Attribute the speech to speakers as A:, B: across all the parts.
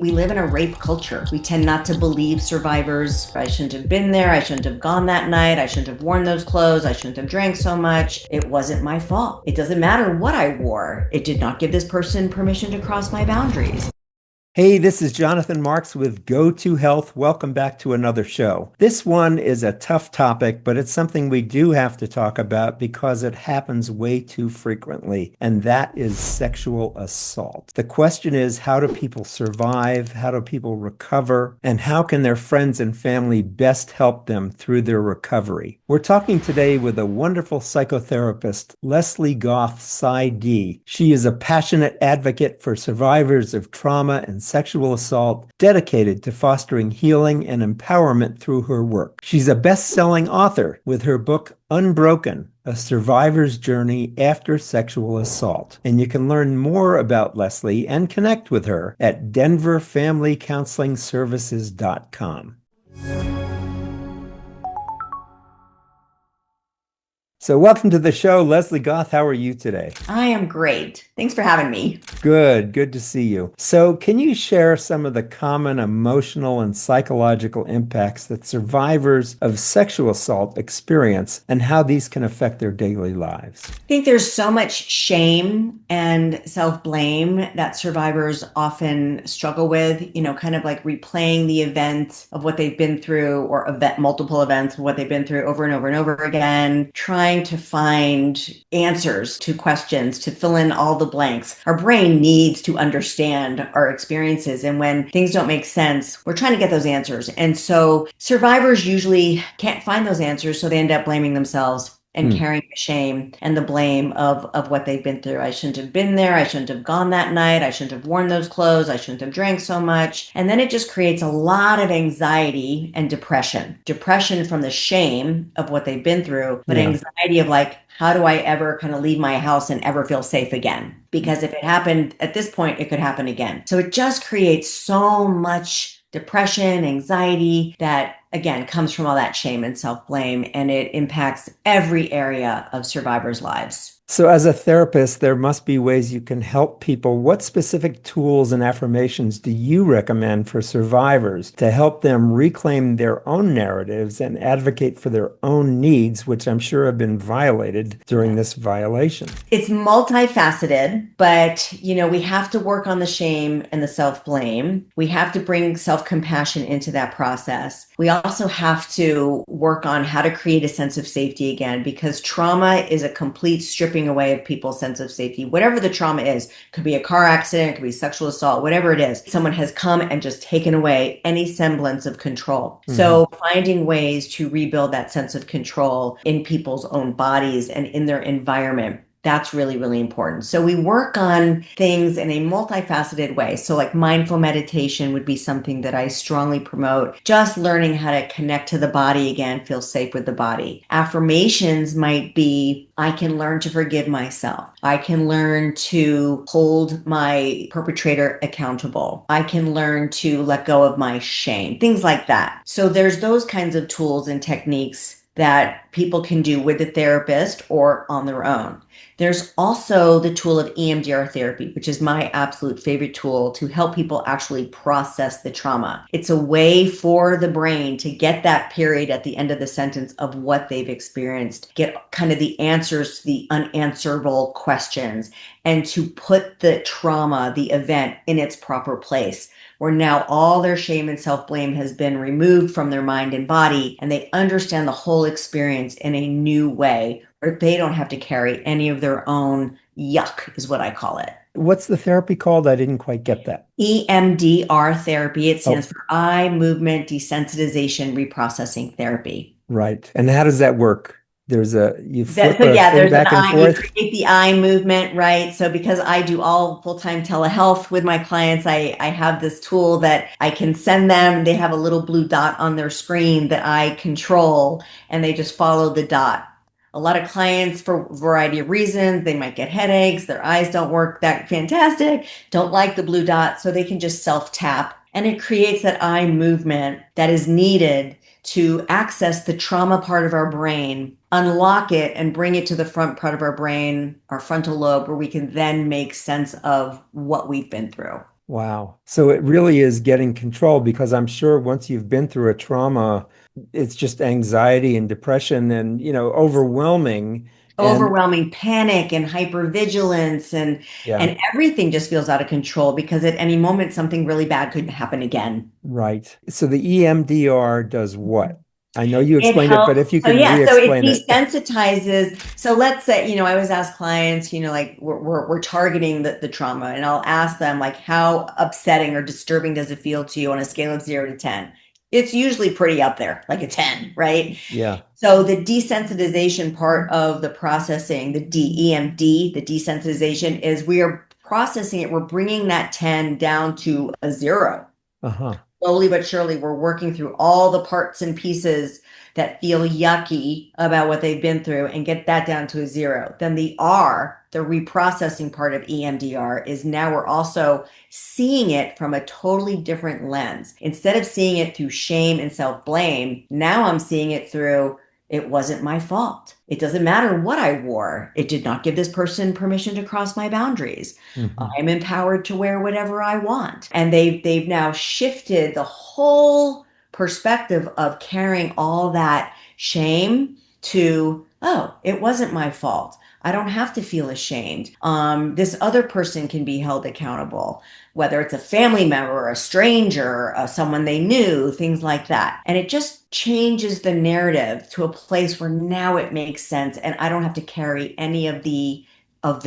A: We live in a rape culture. We tend not to believe survivors. I shouldn't have been there. I shouldn't have gone that night. I shouldn't have worn those clothes. I shouldn't have drank so much. It wasn't my fault. It doesn't matter what I wore. It did not give this person permission to cross my boundaries.
B: Hey, this is Jonathan Marks with Go to Health. Welcome back to another show. This one is a tough topic, but it's something we do have to talk about because it happens way too frequently, and that is sexual assault. The question is, how do people survive? How do people recover? And how can their friends and family best help them through their recovery? We're talking today with a wonderful psychotherapist, Lesley Goth, PsyD. She is a passionate advocate for survivors of trauma and sexual assault, dedicated to fostering healing and empowerment through her work. She's a best-selling author with her book, Unbroken, A Survivor's Journey After Sexual Assault. And you can learn more about Lesley and connect with her at denverfamilycounselingservices.com. So welcome to the show, Lesley Goth. How are you today?
A: I am great. Thanks for having me.
B: Good to see you. So can you share some of the common emotional and psychological impacts that survivors of sexual assault experience and how these can affect their daily lives?
A: I think there's so much shame and self-blame that survivors often struggle with, kind of like replaying the event of what they've been through, or multiple events of what they've been through over and over and over again, trying to find answers to questions, to fill in all the blanks. Our brain needs to understand our experiences. And when things don't make sense, we're trying to get those answers. And so survivors usually can't find those answers. So they end up blaming themselves and carrying the shame and the blame of what they've been through. I shouldn't have been there. I shouldn't have gone that night. I shouldn't have worn those clothes. I shouldn't have drank so much. And then it just creates a lot of anxiety and depression. Depression from the shame of what they've been through, but anxiety of like, how do I ever kind of leave my house and ever feel safe again? Because if it happened at this point, it could happen again. So it just creates so much depression, anxiety that, again, comes from all that shame and self-blame, and it impacts every area of survivors' lives.
B: So as a therapist, there must be ways you can help people. What specific tools and affirmations do you recommend for survivors to help them reclaim their own narratives and advocate for their own needs, which I'm sure have been violated during this violation?
A: It's multifaceted, but we have to work on the shame and the self-blame. We have to bring self-compassion into that process. We also have to work on how to create a sense of safety again, because trauma is a complete stripping away of people's sense of safety. Whatever the trauma is, it could be a car accident, it could be sexual assault, whatever it is, someone has come and just taken away any semblance of control. So finding ways to rebuild that sense of control in people's own bodies and in their environment, that's really, really important. So we work on things in a multifaceted way. So like mindful meditation would be something that I strongly promote. Just learning how to connect to the body again, feel safe with the body. Affirmations might be, I can learn to forgive myself. I can learn to hold my perpetrator accountable. I can learn to let go of my shame, things like that. So there's those kinds of tools and techniques that people can do with a therapist or on their own. There's also the tool of EMDR therapy, which is my absolute favorite tool to help people actually process the trauma. It's a way for the brain to get that period at the end of the sentence of what they've experienced, get kind of the answers to the unanswerable questions, and to put the trauma, the event, in its proper place, where now all their shame and self-blame has been removed from their mind and body, and they understand the whole experience in a new way, or they don't have to carry any of their own yuck, is what I call it.
B: What's the therapy called? I didn't quite get that.
A: EMDR therapy. It stands for eye movement desensitization reprocessing therapy.
B: Right. And how does that work? There's a, you flip
A: there's
B: thing back and forth.
A: You create the eye movement, right? So because I do all full-time telehealth with my clients, I have this tool that I can send them. They have a little blue dot on their screen that I control, and they just follow the dot. A lot of clients, for a variety of reasons, they might get headaches, their eyes don't work that fantastic, don't like the blue dot, so they can just self-tap. And it creates that eye movement that is needed to access the trauma part of our brain, unlock it, and bring it to the front part of our brain, our frontal lobe, where we can then make sense of what we've been through.
B: Wow. So it really is getting control because I'm sure once you've been through a trauma, it's just anxiety and depression and, overwhelming. And
A: Overwhelming panic and hypervigilance
B: yeah,
A: and everything just feels out of control because at any moment something really bad could happen again.
B: right. So the EMDR does what? I know you
A: It
B: explained it, but
A: helps.
B: if you
A: So
B: could
A: yeah, so it
B: re-explain it.
A: desensitizes. So let's say, I always ask clients, like we're targeting the trauma, and I'll ask them like, how upsetting or disturbing does it feel to you on a scale of 0 to 10? It's usually pretty up there, like a 10, right?
B: Yeah.
A: So the desensitization part of the processing, the DEMD, the desensitization is we are processing it. We're bringing that 10 down to a 0.
B: Uh-huh.
A: Slowly but surely, we're working through all the parts and pieces that feel yucky about what they've been through and get that down to a 0. Then the R, the reprocessing part of EMDR, is now we're also seeing it from a totally different lens. Instead of seeing it through shame and self-blame, now I'm seeing it through it wasn't my fault. It doesn't matter what I wore. It did not give this person permission to cross my boundaries.
B: Hmm.
A: I'm empowered to wear whatever I want. And they've now shifted the whole perspective of carrying all that shame to, oh, it wasn't my fault. I don't have to feel ashamed. This other person can be held accountable, whether it's a family member or a stranger, someone they knew, things like that. And it just changes the narrative to a place where now it makes sense, and I don't have to carry any of the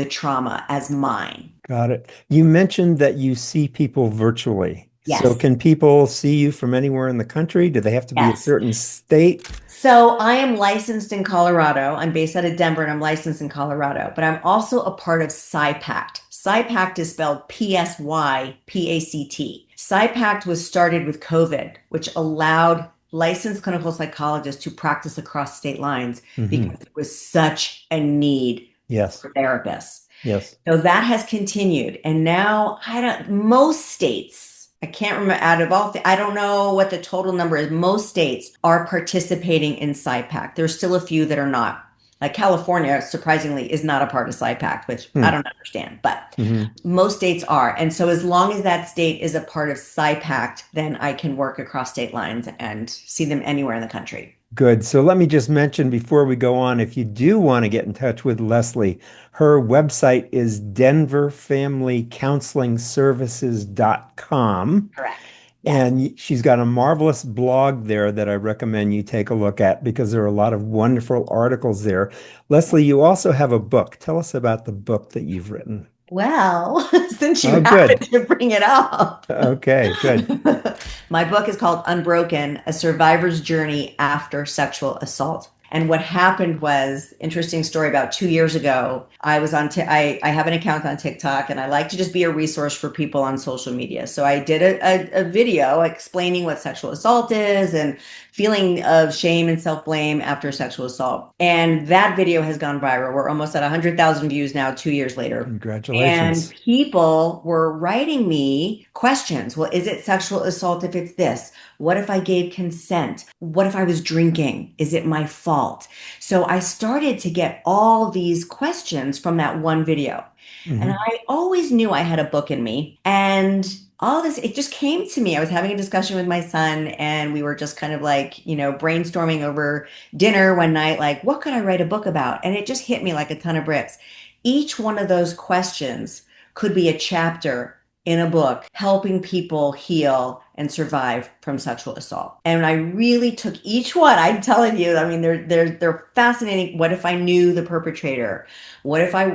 A: trauma as mine.
B: Got it. You mentioned that you see people virtually. So
A: Yes.
B: can people see you from anywhere in the country? Do they have to be a
A: Yes.
B: certain state?
A: So I am licensed in Colorado. I'm based out of Denver and I'm licensed in Colorado, but I'm also a part of PSYPACT. PSYPACT is spelled PSYPACT. PSYPACT was started with COVID, which allowed licensed clinical psychologists to practice across state lines
B: Hmm.
A: because there was such a need
B: Yes.
A: for therapists.
B: Yes.
A: So that has continued. And now most states, I can't remember out of all, I don't know what the total number is. Most states are participating in PSYPACT. There's still a few that are not. Like California, surprisingly, is not a part of PSYPACT, which I
B: Hmm.
A: don't understand, but
B: Hmm.
A: most states are. And so as long as that state is a part of PSYPACT, then I can work across state lines and see them anywhere in the country.
B: Good. So let me just mention before we go on, if you do want to get in touch with Lesley, her website is denverfamilycounselingservices.com.
A: Correct. Yes.
B: And she's got a marvelous blog there that I recommend you take a look at because there are a lot of wonderful articles there. Lesley, you also have a book. Tell us about the book that you've written.
A: Well, since you
B: Oh,
A: happen
B: good.
A: to bring it up,
B: Okay, good.
A: my book is called Unbroken, A Survivor's Journey After Sexual Assault. And what happened was, interesting story, about 2 years ago, I was on, I have an account on TikTok and I like to just be a resource for people on social media. So I did a video explaining what sexual assault is and feeling of shame and self-blame after sexual assault. And that video has gone viral. We're almost at 100,000 views now, 2 years later. And
B: Congratulations.
A: people were writing me questions. Well, is it sexual assault if it's this? What if I gave consent? What if I was drinking? Is it my fault? So I started to get all these questions from that one video. And
B: Hmm.
A: I always knew I had a book in me. And all this, it just came to me. I was having a discussion with my son, and we were just kind of like, brainstorming over dinner one night, like, what could I write a book about? And it just hit me like a ton of bricks. Each one of those questions could be a chapter in a book helping people heal and survive from sexual assault. And I really took each one. I'm telling you, I mean, they're fascinating. What if I knew the perpetrator? What if I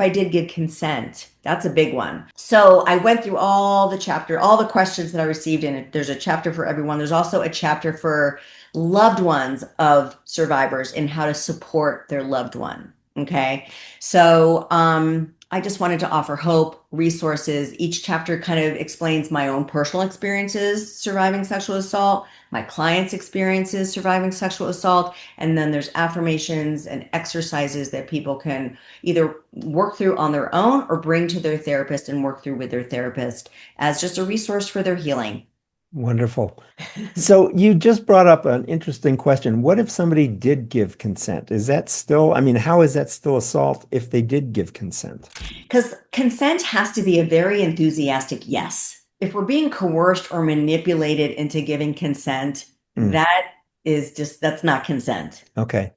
A: did give consent? That's a big one. So I went through all the questions that I received in it. There's a chapter for everyone. There's also a chapter for loved ones of survivors and how to support their loved one. Okay. So I just wanted to offer hope, resources. Each chapter kind of explains my own personal experiences surviving sexual assault, my clients' experiences surviving sexual assault, and then there's affirmations and exercises that people can either work through on their own or bring to their therapist and work through with their therapist as just a resource for their healing.
B: Wonderful. So you just brought up an interesting question. What if somebody did give consent? Is that still, I mean, how is that still assault if they did give consent?
A: Because consent has to be a very enthusiastic yes. If we're being coerced or manipulated into giving consent,
B: Mm,
A: that's not consent.
B: okay.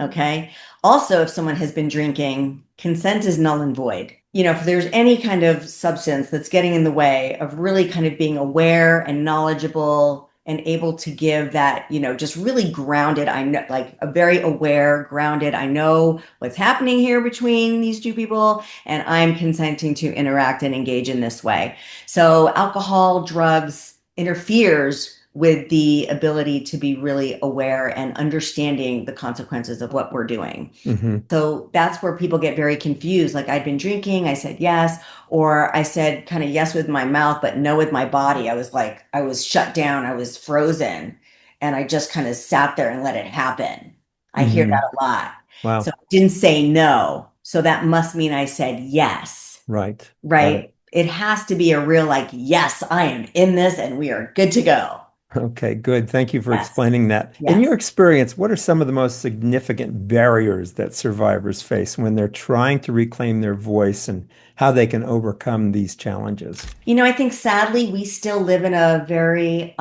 A: Okay. Also, if someone has been drinking, consent is null and void. If there's any kind of substance that's getting in the way of really kind of being aware and knowledgeable and able to give that, just really grounded, I know, like a very aware, grounded, I know what's happening here between these two people, and I'm consenting to interact and engage in this way. So alcohol, drugs interferes with the ability to be really aware and understanding the consequences of what we're doing.
B: Hmm.
A: So that's where people get very confused. Like I'd been drinking, I said yes, or I said kind of yes with my mouth, but no with my body. I was shut down, I was frozen, and I just kind of sat there and let it happen. I hear
B: Hmm.
A: that a lot. So
B: Wow.
A: I didn't say no. So that must mean I said yes,
B: Right. Right.
A: right? It has to be a real like, yes, I am in this and we are good to go.
B: Okay, good. Thank you for
A: Yes.
B: explaining that. In your
A: Yes.
B: experience, what are some of the most significant barriers that survivors face when they're trying to reclaim their voice and how they can overcome these challenges?
A: I think sadly we still live in a very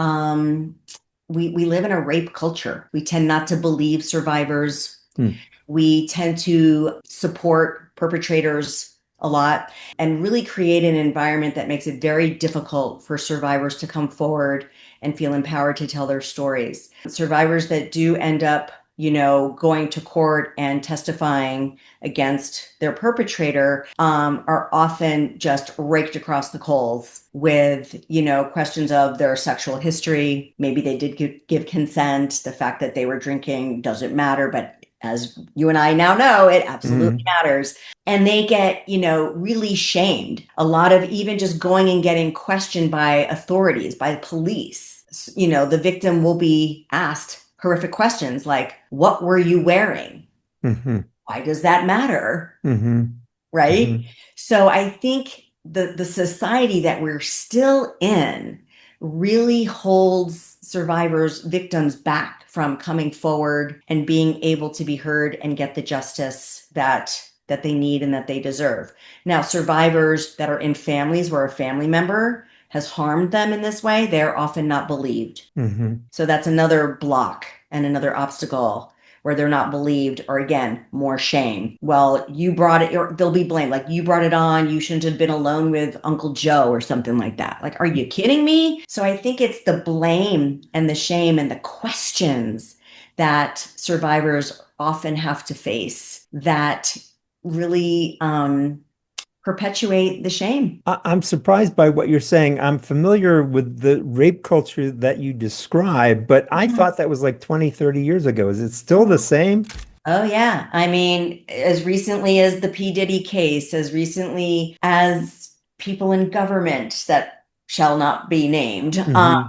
A: we live in a rape culture. We tend not to believe survivors.
B: Hmm.
A: We tend to support perpetrators a lot and really create an environment that makes it very difficult for survivors to come forward and feel empowered to tell their stories. Survivors that do end up, going to court and testifying against their perpetrator are often just raked across the coals with, questions of their sexual history. Maybe they did give consent. The fact that they were drinking doesn't matter, but as you and I now know, it absolutely
B: Hmm.
A: matters. And they get, really shamed. A lot of even just going and getting questioned by authorities, by police. The victim will be asked horrific questions like, what were you wearing?
B: Hmm.
A: Why does that matter?
B: Hmm.
A: Right?
B: Hmm.
A: So I think the society that we're still in really holds survivors, victims back from coming forward and being able to be heard and get the justice that they need and that they deserve. Now, survivors that are in families where a family member has harmed them in this way, they're often not believed.
B: Hmm.
A: So that's another block and another obstacle where they're not believed, or again, more shame. Well, you brought it, or they'll be blamed. Like, you brought it on. You shouldn't have been alone with Uncle Joe or something like that. Like, are you kidding me? So I think it's the blame and the shame and the questions that survivors often have to face that really perpetuate the shame.
B: I'm surprised by what you're saying. I'm familiar with the rape culture that you describe, but I
A: Mhm.
B: thought that was like 20, 30 years ago. Is it still the same?
A: Oh, yeah. I mean, as recently as the P. Diddy case, as recently as people in government that shall not be named,
B: Hmm.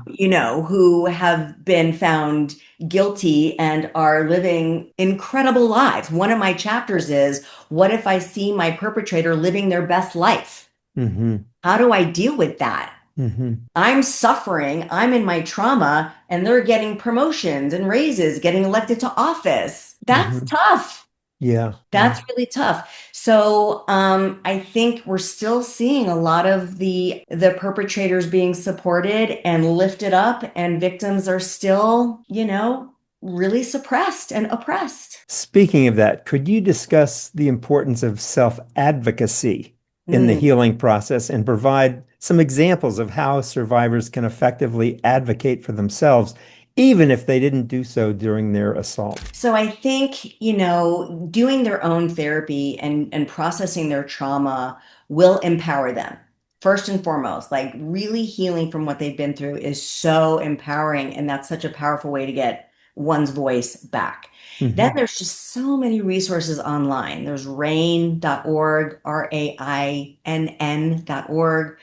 A: who have been found guilty and are living incredible lives. One of my chapters is, what if I see my perpetrator living their best life?
B: Hmm.
A: How do I deal with that?
B: Hmm.
A: I'm suffering, I'm in my trauma, and they're getting promotions and raises, getting elected to office. That's
B: Hmm.
A: tough.
B: Yeah, yeah.
A: That's really tough. So I think we're still seeing a lot of the perpetrators being supported and lifted up, and victims are still, really suppressed and oppressed.
B: Speaking of that, could you discuss the importance of self-advocacy in the
A: Mm.
B: healing process and provide some examples of how survivors can effectively advocate for themselves, even if they didn't do so during their assault?
A: So I think, doing their own therapy and processing their trauma will empower them. First and foremost, like really healing from what they've been through is so empowering. And that's such a powerful way to get one's voice back. Then
B: Hmm.
A: there's just so many resources online. There's RAINN.org, RAINN.org,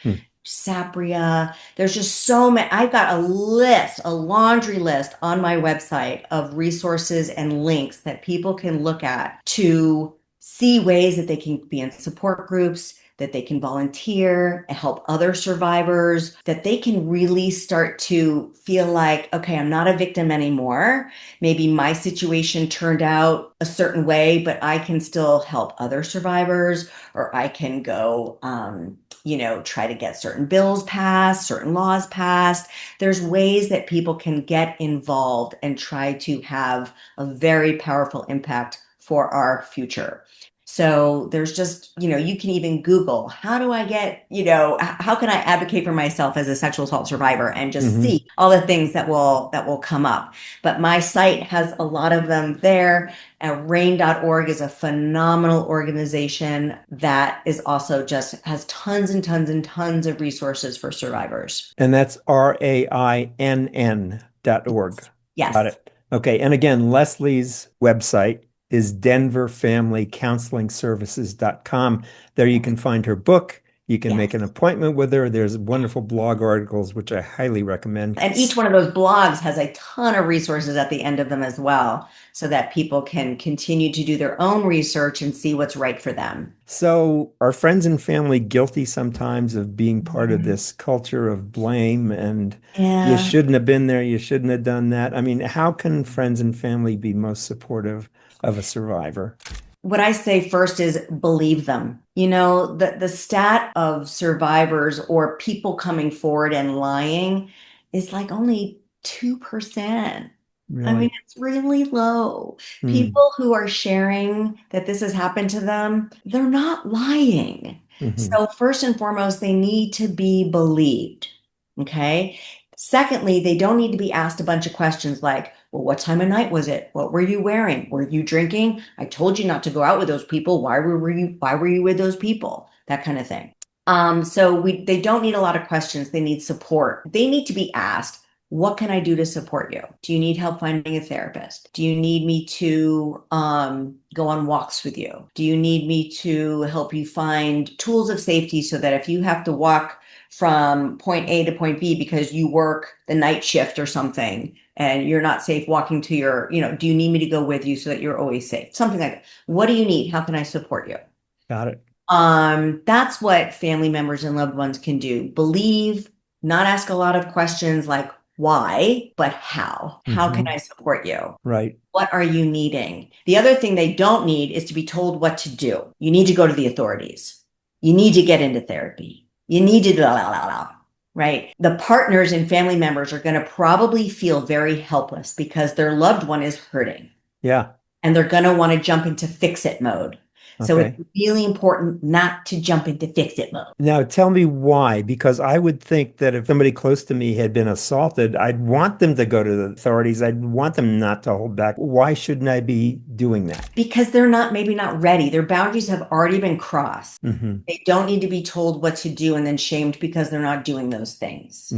A: Sapria. There's just so many. I've got a laundry list on my website of resources and links that people can look at to see ways that they can be in support groups, that they can volunteer and help other survivors, that they can really start to feel like, okay, I'm not a victim anymore. Maybe my situation turned out a certain way, but I can still help other survivors, or I can go, try to get certain bills passed, certain laws passed. There's ways that people can get involved and try to have a very powerful impact for our future. So there's just, you can even Google, how do I get, how can I advocate for myself as a sexual assault survivor, and just see all the things that will come up. But my site has a lot of them there. RAINN.org is a phenomenal organization that is also just has tons and tons and tons of resources for survivors.
B: And that's RAINN.org.
A: Yes.
B: Got it. Okay. And again, Lesley's website is denverfamilycounselingservices.com. There you can find her book. You can make an appointment with her. There's wonderful blog articles, which I highly recommend.
A: And each one of those blogs has a ton of resources at the end of them as well, so that people can continue to do their own research and see what's right for them.
B: So are friends and family guilty sometimes of being part of this culture of blame and you shouldn't have been there, you shouldn't have done that? I mean, how can friends and family be most supportive of a survivor?
A: What I say first is believe them. The stat of survivors or people coming forward and lying is like only 2%.
B: Really?
A: I mean, it's really low. People who are sharing that this has happened to them, they're not lying. So first and foremost, they need to be believed. Okay. Secondly, they don't need to be asked a bunch of questions like, well, what time of night was it? What were you wearing? Were you drinking? I told you not to go out with those people. Why were you with those people? That kind of thing. They don't need a lot of questions. They need support. They need to be asked, what can I do to support you? Do you need help finding a therapist? Do you need me to go on walks with you? Do you need me to help you find tools of safety so that if you have to walk from point A to point B because you work the night shift or something and you're not safe walking to your, do you need me to go with you so that you're always safe? Something like that. What do you need? How can I support you?
B: Got it.
A: That's what family members and loved ones can do. Believe, not ask a lot of questions like why, but how. How can I support you?
B: Right.
A: What are you needing? The other thing they don't need is to be told what to do. You need to go to the authorities. You need to get into therapy. You need to right? The partners and family members are going to probably feel very helpless because their loved one is hurting.
B: Yeah.
A: And they're going to want to jump into fix-it mode. So it's really important not to jump into fix-it mode.
B: Now, tell me why, because I would think that if somebody close to me had been assaulted, I'd want them to go to the authorities. I'd want them not to hold back. Why shouldn't I be doing that?
A: Because they're maybe not ready. Their boundaries have already been crossed. They don't need to be told what to do and then shamed because they're not doing those things.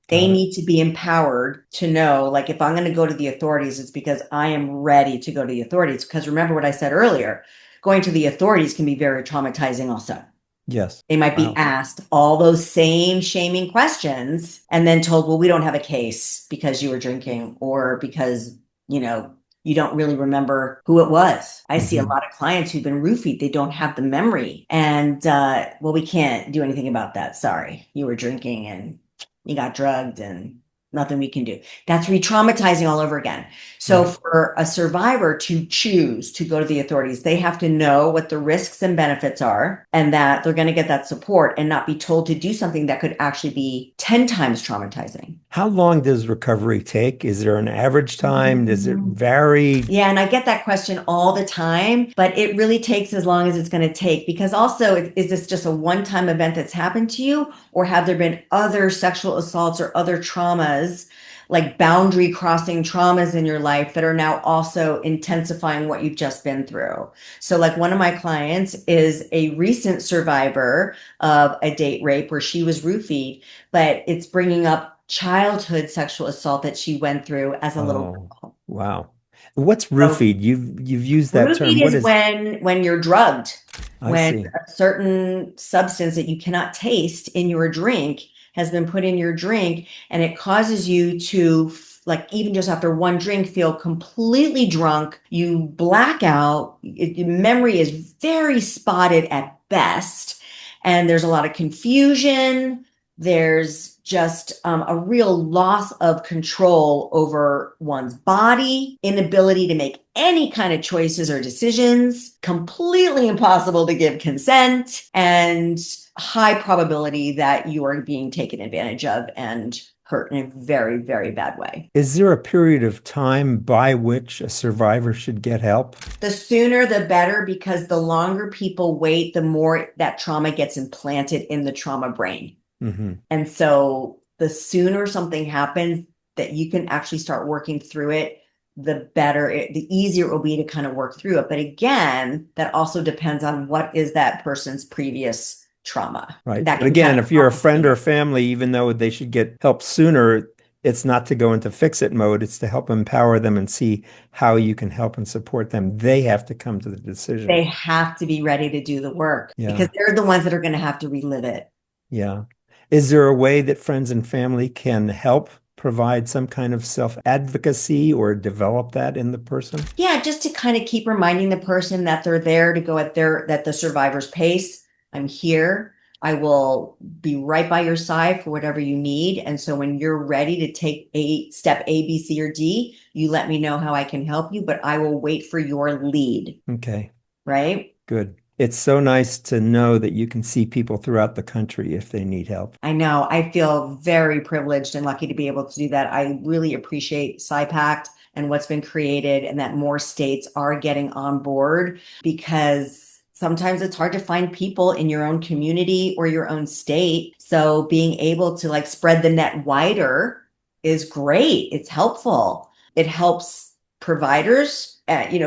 A: They need to be empowered to know, like, if I'm going to go to the authorities, it's because I am ready to go to the authorities. Because remember what I said earlier, going to the authorities can be very traumatizing also.
B: Yes.
A: They might be asked all those same shaming questions and then told, well, we don't have a case because you were drinking or because, you don't really remember who it was. I see a lot of clients who've been roofied. They don't have the memory. And, well, we can't do anything about that. Sorry, you were drinking and you got drugged and nothing we can do. That's re-traumatizing all over again. So for a survivor to choose to go to the authorities, they have to know what the risks and benefits are and that they're going to get that support and not be told to do something that could actually be 10 times traumatizing.
B: How long does recovery take? Is there an average time? Does it vary?
A: Yeah, and I get that question all the time, but it really takes as long as it's going to take, because also, is this just a one-time event that's happened to you, or have there been other sexual assaults or other traumas, like boundary crossing traumas in your life that are now also intensifying what you've just been through? So like one of my clients is a recent survivor of a date rape where she was roofied, but it's bringing up childhood sexual assault that she went through as a little girl.
B: Wow. What's roofied? You've used that term.
A: Roofied is when you're drugged,
B: when
A: a certain substance that you cannot taste in your drink has been put in your drink, and it causes you to, like, even just after one drink, feel completely drunk. You black out. Memory is very spotted at best. And there's a lot of confusion. There's just a real loss of control over one's body, inability to make any kind of choices or decisions, completely impossible to give consent, and high probability that you are being taken advantage of and hurt in a very, very bad way.
B: Is there a period of time by which a survivor should get help?
A: The sooner the better, because the longer people wait, the more that trauma gets implanted in the trauma brain.
B: Mm-hmm.
A: And so the sooner something happens that you can actually start working through it, the better, the easier it will be to kind of work through it. But again, that also depends on what is that person's previous trauma.
B: Right.
A: That
B: But
A: can
B: again,
A: kind of
B: if you're a friend
A: complicate
B: or
A: it.
B: family, even though they should get help sooner, it's not to go into fix-it mode. It's to help empower them and see how you can help and support them. They have to come to the decision.
A: They have to be ready to do the work
B: Yeah.
A: because they're the ones that are going to have to relive it.
B: Yeah. Is there a way that friends and family can help provide some kind of self-advocacy or develop that in the person?
A: Yeah, just to kind of keep reminding the person that they're there to go at the survivor's pace. I'm here. I will be right by your side for whatever you need. And so when you're ready to take a step A, B, C, or D, you let me know how I can help you, but I will wait for your lead.
B: Okay,
A: Right?
B: good. It's so nice to know that you can see people throughout the country if they need help.
A: I know. I feel very privileged and lucky to be able to do that. I really appreciate PSYPACT and what's been created, and that more states are getting on board, because sometimes it's hard to find people in your own community or your own state. So being able to like spread the net wider is great. It's helpful. It helps providers,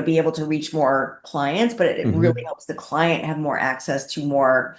A: be able to reach more clients, but it really helps the client have more access to more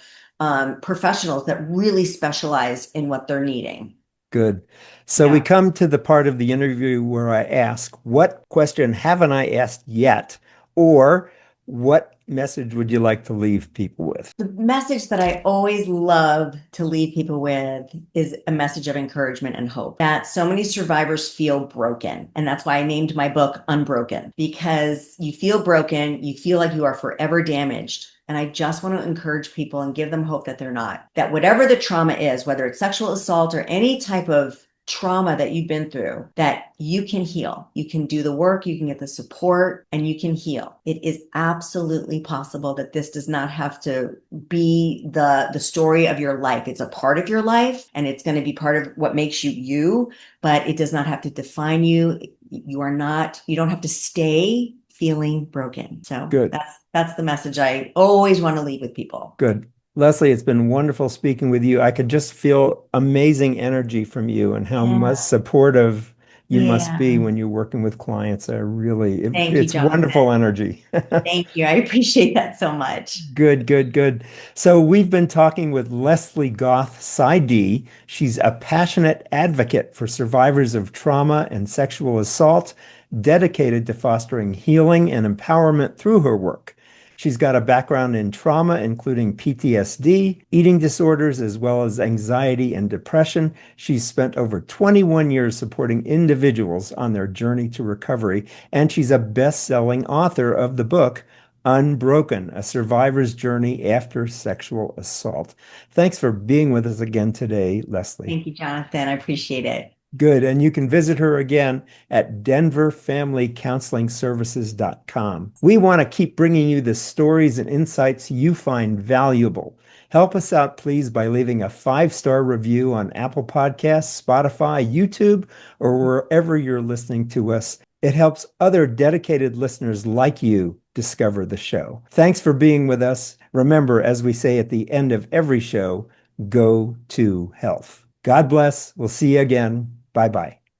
A: professionals that really specialize in what they're needing.
B: Good. So we
A: Yeah.
B: come to the part of the interview where I ask, what question haven't I asked yet? Or what message would you like to leave people with?
A: The message that I always love to leave people with is a message of encouragement and hope, that so many survivors feel broken. And that's why I named my book Unbroken, because you feel broken, you feel like you are forever damaged. And I just want to encourage people and give them hope that they're not, that whatever the trauma is, whether it's sexual assault or any type of trauma that you've been through, that you can heal. You can do the work, you can get the support, and you can heal. It is absolutely possible that this does not have to be the story of your life. It's a part of your life, and it's going to be part of what makes you you, but it does not have to define you. You don't have to stay feeling broken. So
B: Good.
A: that's the message I always want to leave with people.
B: Good. Lesley, it's been wonderful speaking with you. I could just feel amazing energy from you and how much supportive you must be when you're working with clients.
A: Thank you,
B: It's
A: Jonathan.
B: wonderful energy.
A: Thank you. I appreciate that so much.
B: Good, good, good. So we've been talking with Lesley Goth, PsyD. She's a passionate advocate for survivors of trauma and sexual assault, dedicated to fostering healing and empowerment through her work. She's got a background in trauma, including PTSD, eating disorders, as well as anxiety and depression. She's spent over 21 years supporting individuals on their journey to recovery, and she's a best-selling author of the book, Unbroken, a survivor's journey after sexual assault. Thanks for being with us again today, Lesley.
A: Thank you, Jonathan. I appreciate it.
B: Good. And you can visit her again at denverfamilycounselingservices.com. We want to keep bringing you the stories and insights you find valuable. Help us out, please, by leaving a 5-star review on Apple Podcasts, Spotify, YouTube, or wherever you're listening to us. It helps other dedicated listeners like you discover the show. Thanks for being with us. Remember, as we say at the end of every show, go to health. God bless. We'll see you again. Bye-bye.